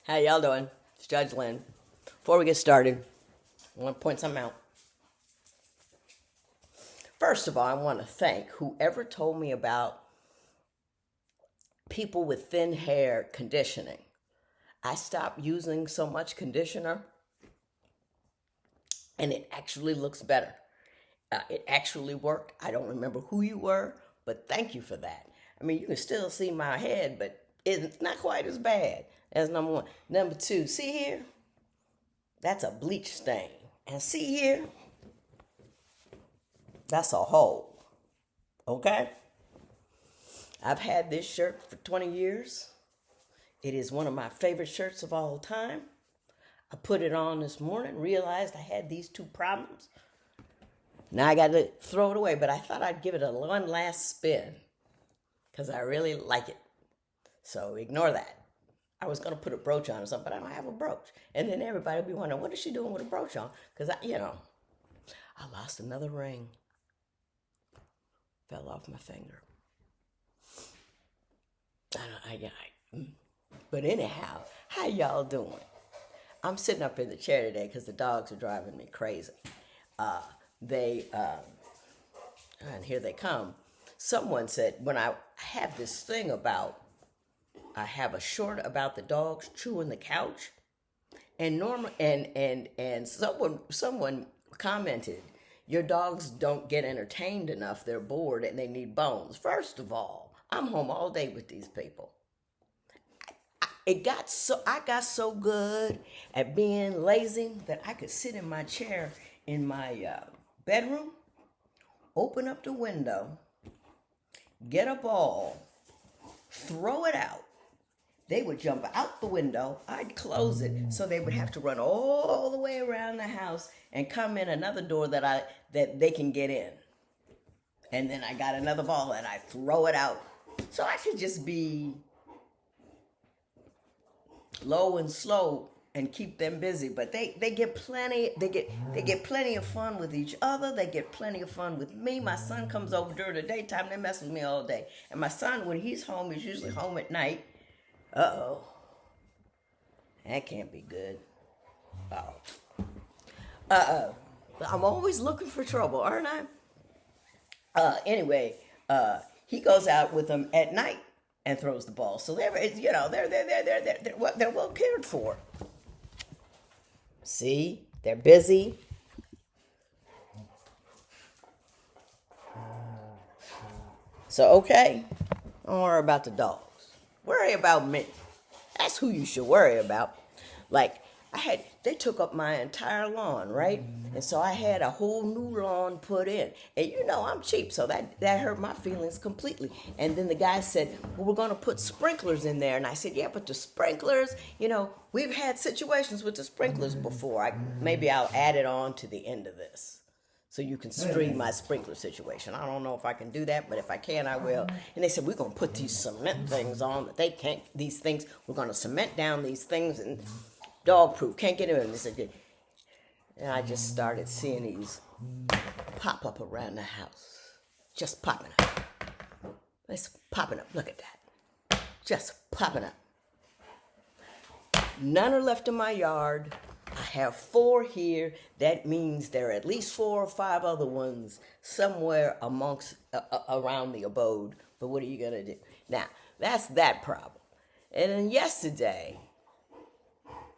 How y'all doing? It's Judge Lynn. Before we get started, I want to point something out. First of all, I want to thank whoever told me about people with thin hair conditioning. I stopped using so much conditioner and it actually looks better. It actually worked. I don't remember who you were, but thank you for that. I mean, you can still see my head, but it's not quite as bad. That's number one. Number two, see here? That's a bleach stain. And see here? That's a hole. Okay? I've had this shirt for 20 years. It is one of my favorite shirts of all time. I put it on this morning, realized I had these two problems. Now I got to throw it away, but I thought I'd give it a one last spin because I really like it. So ignore that. I was going to put a brooch on or something, but I don't have a brooch. And then everybody will be wondering, what is she doing with a brooch on? Because, I lost another ring. Fell off my finger. But anyhow, how y'all doing? I'm sitting up in the chair today because the dogs are driving me crazy. And here they come. Someone said, when I have this thing about, I have a short about the dogs chewing the couch, and someone commented, your dogs don't get entertained enough. They're bored and they need bones. First of all, I'm home all day with these people. I got so good at being lazy that I could sit in my chair in my bedroom, open up the window, get a ball, throw it out. They would jump out the window. I'd close it, so they would have to run all the way around the house and come in another door that they can get in. And then I got another ball and I throw it out. So I could just be low and slow and keep them busy. But they get plenty of fun with each other. They get plenty of fun with me. My son comes over during the daytime. They mess with me all day. And my son, when he's home, he's usually home at night. Uh-oh. That can't be good. Oh. Uh-oh. I'm always looking for trouble, aren't I? Anyway, he goes out with them at night and throws the ball. So they're well cared for. See? They're busy. So, okay. Don't worry about the dogs. Worry about me. That's who you should worry about. Like, they took up my entire lawn, right? And so I had a whole new lawn put in. And I'm cheap, so that hurt my feelings completely. And then the guy said, well, we're going to put sprinklers in there. And I said, yeah, but the sprinklers, we've had situations with the sprinklers before. Maybe I'll add it on to the end of this, so you can stream my sprinkler situation. I don't know if I can do that, but if I can, I will. And they said, we're going to put these cement things on that they can't, these things, we're going to cement down these things and dog-proof, can't get in them. They said, good. And I just started seeing these pop up around the house. Just popping up. It's popping up. Look at that. Just popping up. None are left in my yard. I have 4 here. That means there are at least 4 or 5 other ones somewhere around the abode. But what are you going to do? Now, that's that problem. And then yesterday,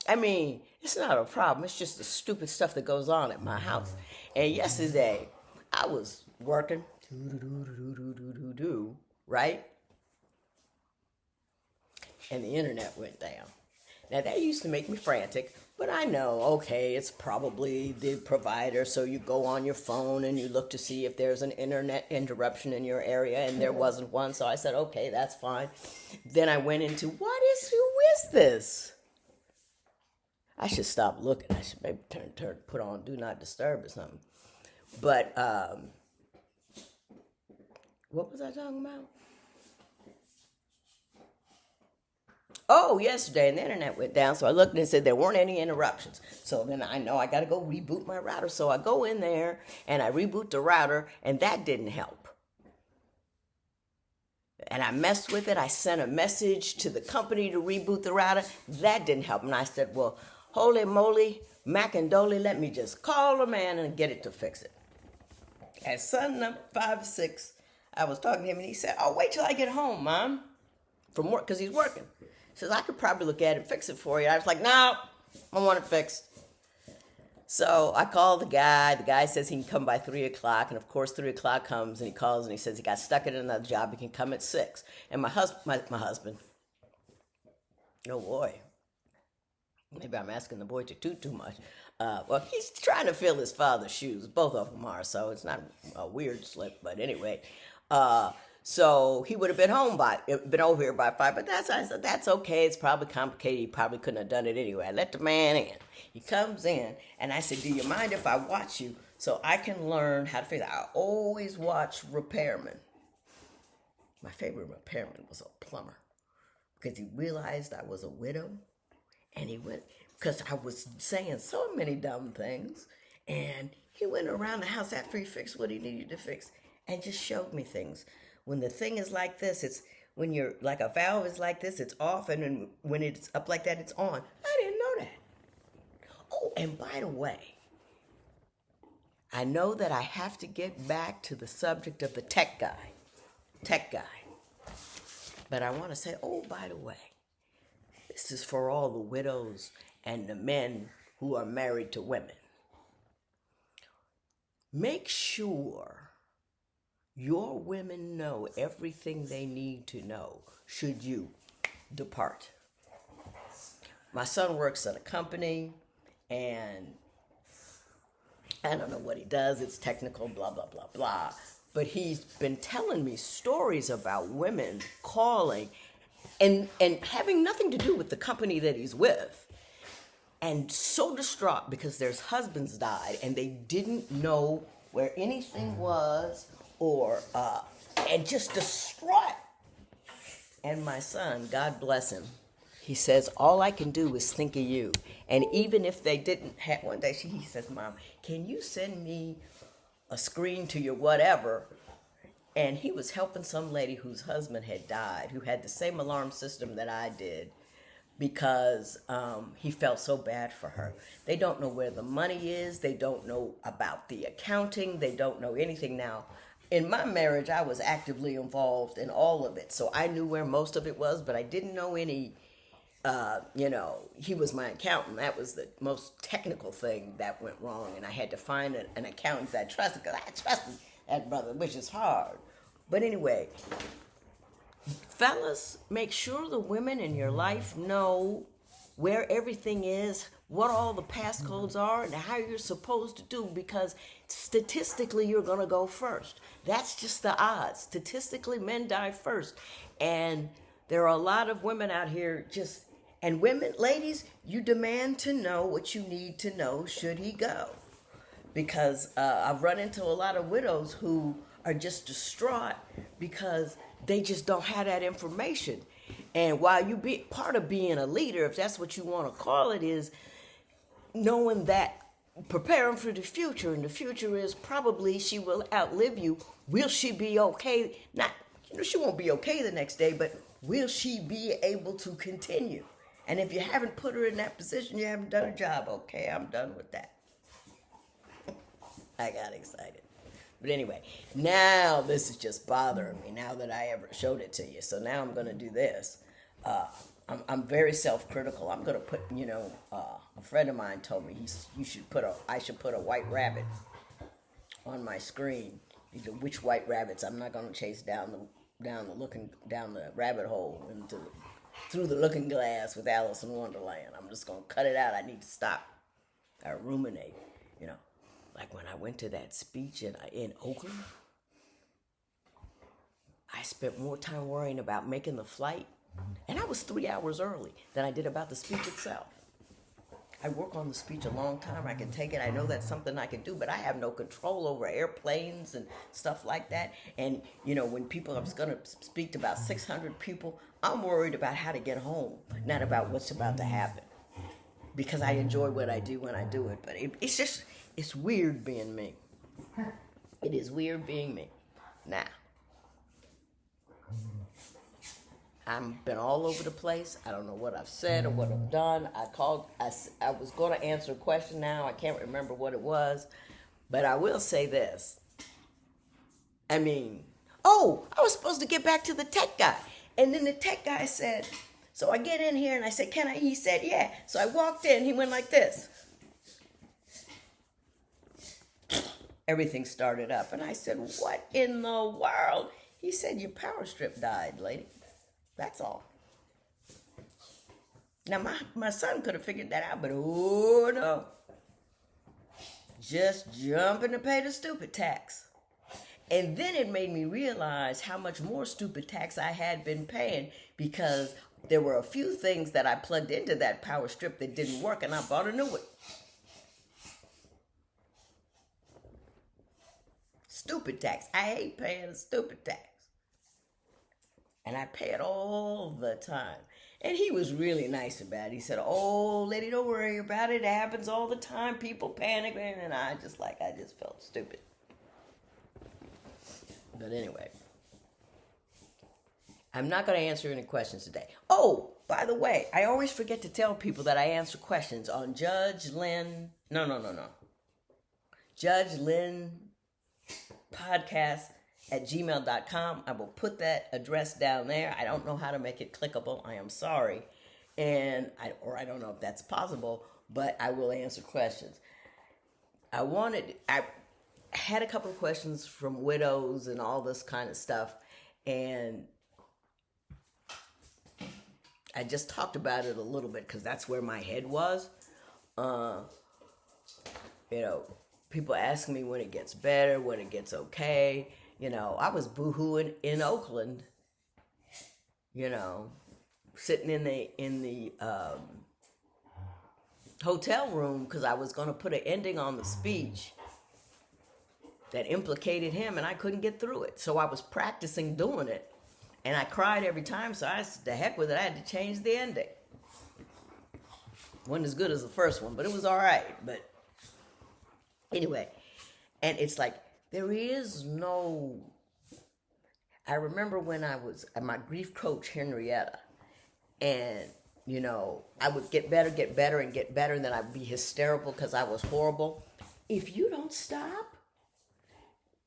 it's not a problem. It's just the stupid stuff that goes on at my house. And yesterday, I was working, right? And the internet went down. Now, that used to make me frantic, but I know, okay, it's probably the provider, so you go on your phone and you look to see if there's an internet interruption in your area, and there wasn't one, so I said, okay, that's fine. Then I went into, who is this? I should stop looking. I should maybe put on Do Not Disturb or something. But, what was I talking about? Oh, yesterday, and the internet went down, so I looked and it said there weren't any interruptions. So then I know I got to go reboot my router. So I go in there, and I reboot the router, and that didn't help. And I messed with it. I sent a message to the company to reboot the router. That didn't help. And I said, well, holy moly, mac and dolly, let me just call a man and get it to fix it. At son number 5 or 6, I was talking to him and he said, oh, wait till I get home, Mom, from work, because he's working. He says, I could probably look at it and fix it for you. I was like, no, I want it fixed. So I called the guy. The guy says he can come by 3 o'clock. And of course, 3 o'clock comes and he calls and he says he got stuck at another job. He can come at 6. And my husband, oh boy, maybe I'm asking the boy to do too much. Well, he's trying to fill his father's shoes. Both of them are, so it's not a weird slip. But anyway, so he would have been over here by 5. But I said, that's okay. It's probably complicated. He probably couldn't have done it anyway. I let the man in. He comes in, and I said, do you mind if I watch you so I can learn how to fix it? I always watch repairmen. My favorite repairman was a plumber because he realized I was a widow, and he went, because I was saying so many dumb things, and he went around the house after he fixed what he needed to fix and just showed me things. When the thing is like this, it's when you're like a valve is like this, it's off, and when it's up like that, it's on. I didn't know that. Oh, and by the way, I know that I have to get back to the subject of the tech guy. But I want to say, oh, by the way, this is for all the widows and the men who are married to women. Make sure your women know everything they need to know should you depart. My son works at a company, and I don't know what he does. It's technical, blah, blah, blah, blah. But he's been telling me stories about women calling and having nothing to do with the company that he's with. And so distraught because their husbands died and they didn't know where anything was and just distraught. And my son, God bless him, he says, all I can do is think of you. And even if they didn't have, one day he says, Mom, can you send me a screen to your whatever? And he was helping some lady whose husband had died, who had the same alarm system that I did, because he felt so bad for her. They don't know where the money is. They don't know about the accounting. They don't know anything now. In my marriage, I was actively involved in all of it. So I knew where most of it was, but I didn't know any, he was my accountant. That was the most technical thing that went wrong. And I had to find an accountant that I trusted, because I trusted that brother, which is hard. But anyway, fellas, make sure the women in your life know where everything is, what all the passcodes are, and how you're supposed to do, because statistically you're going to go first. That's just the odds. Statistically, men die first. And there are a lot of women out here and women, ladies, you demand to know what you need to know should he go. Because I've run into a lot of widows who are just distraught because they just don't have that information. And while you be part of being a leader, if that's what you want to call it, is knowing that, preparing for the future. And the future is probably she will outlive you. Will she be okay? Not, she won't be okay the next day, but will she be able to continue? And if you haven't put her in that position, you haven't done a job. Okay, I'm done with that. I got excited. But anyway, now this is just bothering me now that I ever showed it to you. So now I'm going to do this. I'm very self-critical. I'm going to put, a friend of mine told me I should put a white rabbit on my screen. Which white rabbits? I'm not going to chase down the rabbit hole through the looking glass with Alice in Wonderland. I'm just going to cut it out. I need to stop. I ruminate, Like when I went to that speech in Oakland, I spent more time worrying about making the flight, and I was 3 hours early, than I did about the speech itself. I work on the speech a long time. I can take it. I know that's something I can do, but I have no control over airplanes and stuff like that. And, when people, I was going to speak to about 600 people, I'm worried about how to get home, not about what's about to happen. Because I enjoy what I do when I do it. But it's weird being me. It is weird being me. Now, I'm been all over the place. I don't know what I've said or what I've done. I was going to answer a question now. I can't remember what it was. But I will say this. I mean, oh, I was supposed to get back to the tech guy. And then the tech guy said, so I get in here and I said, can I? He said, yeah. So I walked in. He went like this. Everything started up. And I said, what in the world? He said, your power strip died, lady. That's all. Now, my son could have figured that out, but oh, no. Just jumping to pay the stupid tax. And then it made me realize how much more stupid tax I had been paying because there were a few things that I plugged into that power strip that didn't work, and I bought a new one. Stupid tax. I hate paying a stupid tax. And I pay it all the time. And he was really nice about it. He said, oh, lady, don't worry about it. It happens all the time. People panic. And I just felt stupid. But anyway, I'm not going to answer any questions today. Oh, by the way, I always forget to tell people that I answer questions on Judge Lynn. No. Judge Lynn podcast at gmail.com. I will put that address down there. I don't know how to make it clickable. I am sorry. I don't know if that's possible, but I will answer questions. I had a couple of questions from widows and all this kind of stuff, and I just talked about it a little bit because that's where my head was. People ask me when it gets better, when it gets okay. I was boohooing in Oakland, sitting in the hotel room because I was going to put an ending on the speech that implicated him, and I couldn't get through it. So I was practicing doing it, and I cried every time, so I said, the heck with it, I had to change the ending. Wasn't as good as the first one, but it was all right. But anyway, and it's like, there is no... I remember when I was at my grief coach, Henrietta, and, I would get better, and then I'd be hysterical because I was horrible. If you don't stop,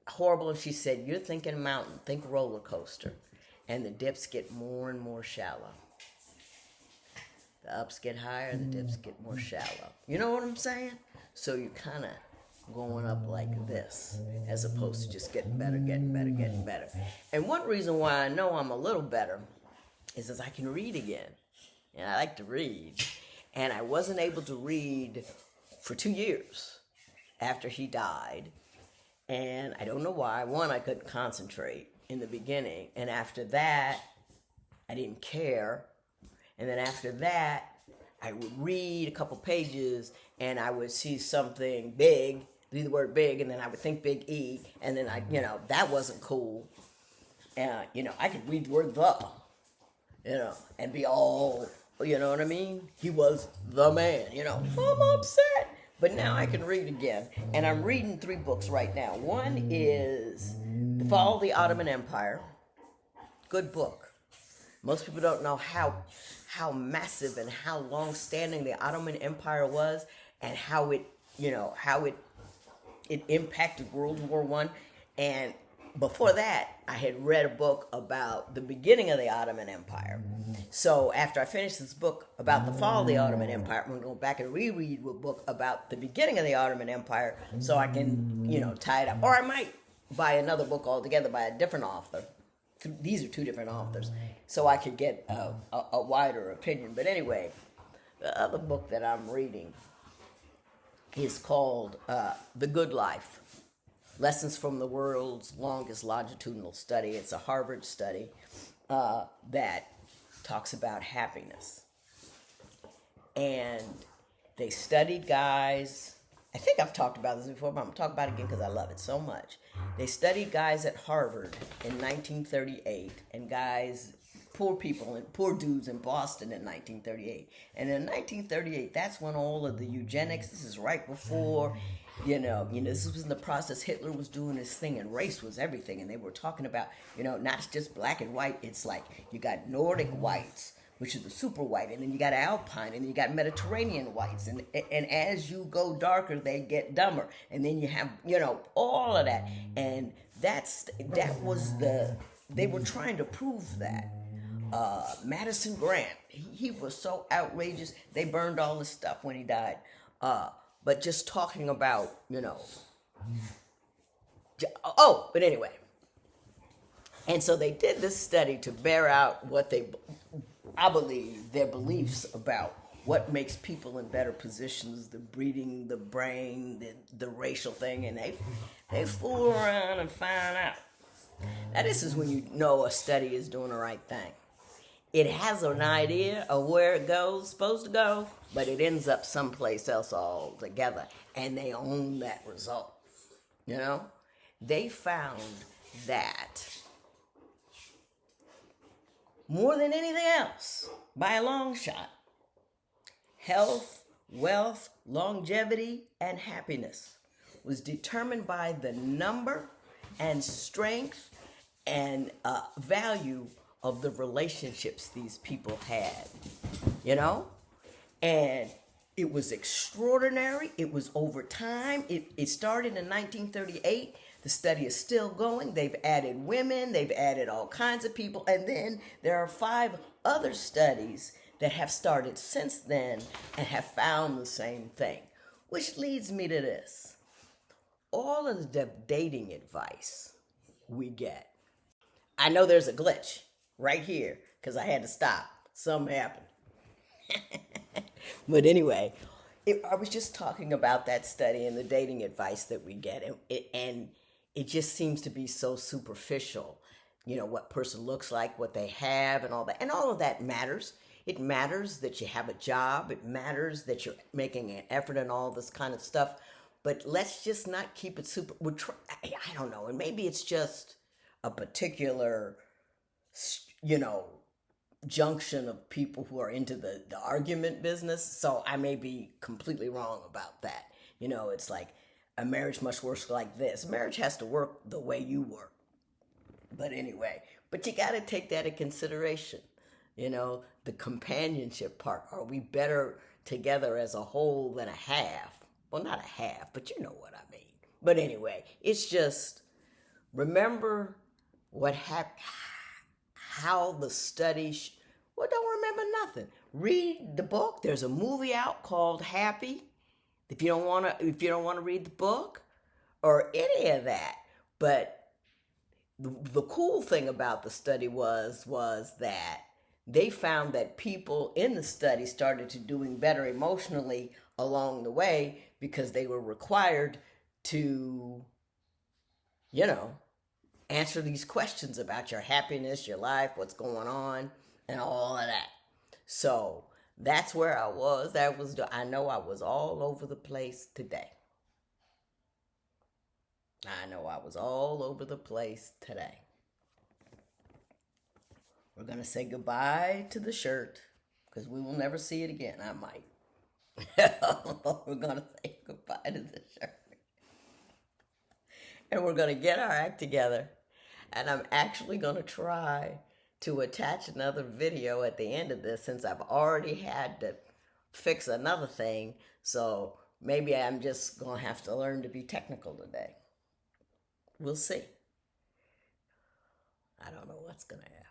horrible, and she said, you're thinking mountain, think roller coaster. And the dips get more and more shallow. The ups get higher, and the dips get more shallow. You know what I'm saying? So you kind of going up like this, as opposed to just getting better. And one reason why I know I'm a little better is as I can read again. And I like to read. And I wasn't able to read for 2 years after he died. And I don't know why. One, I couldn't concentrate in the beginning. And after that, I didn't care. And then after that, I would read a couple pages and I would see something big, the word big, and then I would think big E, and then that wasn't cool. And, I could read the word the, and be all, you know what I mean? He was the man, I'm upset. But now I can read again. And I'm reading 3 books right now. One is The Fall of the Ottoman Empire. Good book. Most people don't know how massive and how long-standing the Ottoman Empire was, and how it impacted World War I. And before that, I had read a book about the beginning of the Ottoman Empire. So after I finish this book about the fall of the Ottoman Empire, I'm going to go back and reread a book about the beginning of the Ottoman Empire so I can, tie it up. Or I might buy another book altogether by a different author. These are 2 different authors. So I could get a wider opinion. But anyway, the other book that I'm reading is called The Good Life. Lessons from the World's Longest Longitudinal Study. It's a Harvard study that talks about happiness. And they studied guys, I think I've talked about this before, but I'm going to talk about it again because I love it so much. They studied guys at Harvard in 1938 and guys, poor people and poor dudes in Boston in 1938. And in 1938, that's when all of the eugenics, this is right before This was in the process. Hitler was doing his thing, and race was everything. And they were talking about, not just black and white. It's like you got Nordic whites, which is the super white, and then you got Alpine, and then you got Mediterranean whites, and as you go darker, they get dumber, and then you have all of that, and they were trying to prove that. Madison Grant, he was so outrageous. They burned all his stuff when he died. But just talking about, but anyway. And so they did this study to bear out I believe, their beliefs about what makes people in better positions, the breeding, the brain, the racial thing, and they fool around and find out. Now this is when you know a study is doing the right thing. It has an idea of where it supposed to go, but it ends up someplace else altogether, and they own that result. They found that more than anything else, by a long shot, health, wealth, longevity, and happiness was determined by the number and strength and value of the relationships these people had, and it was extraordinary. It was over time. It started in 1938. The study is still going. They've added women. They've added all kinds of people. And then there are 5 other studies that have started since then and have found the same thing. Which leads me to this. All of the dating advice we get. I know there's a glitch right here because I had to stop. Something happened. But anyway, I was just talking about that study and the dating advice that we get. And it just seems to be so superficial. What person looks like, what they have, and all that. And all of that matters. It matters that you have a job. It matters that you're making an effort and all this kind of stuff. But let's just not keep it super. I don't know. And maybe it's just a particular, junction of people who are into the argument business. So I may be completely wrong about that. It's like a marriage must work like this. Marriage has to work the way you work. But anyway, you got to take that in consideration. The companionship part. Are we better together as a whole than a half? Well, not a half, but you know what I mean. But anyway, it's just remember what happened. How the study, don't remember nothing. Read the book. There's a movie out called Happy. If you don't want to read the book or any of that, but the cool thing about the study was that they found that people in the study started to doing better emotionally along the way because they were required to, answer these questions about your happiness, your life, what's going on, and all of that. So that's where I was. I know I was all over the place today. We're going to say goodbye to the shirt because we will never see it again. I might. We're going to say goodbye to the shirt. And we're going to get our act together. And I'm actually going to try to attach another video at the end of this since I've already had to fix another thing. So maybe I'm just going to have to learn to be technical today. We'll see. I don't know what's going to happen.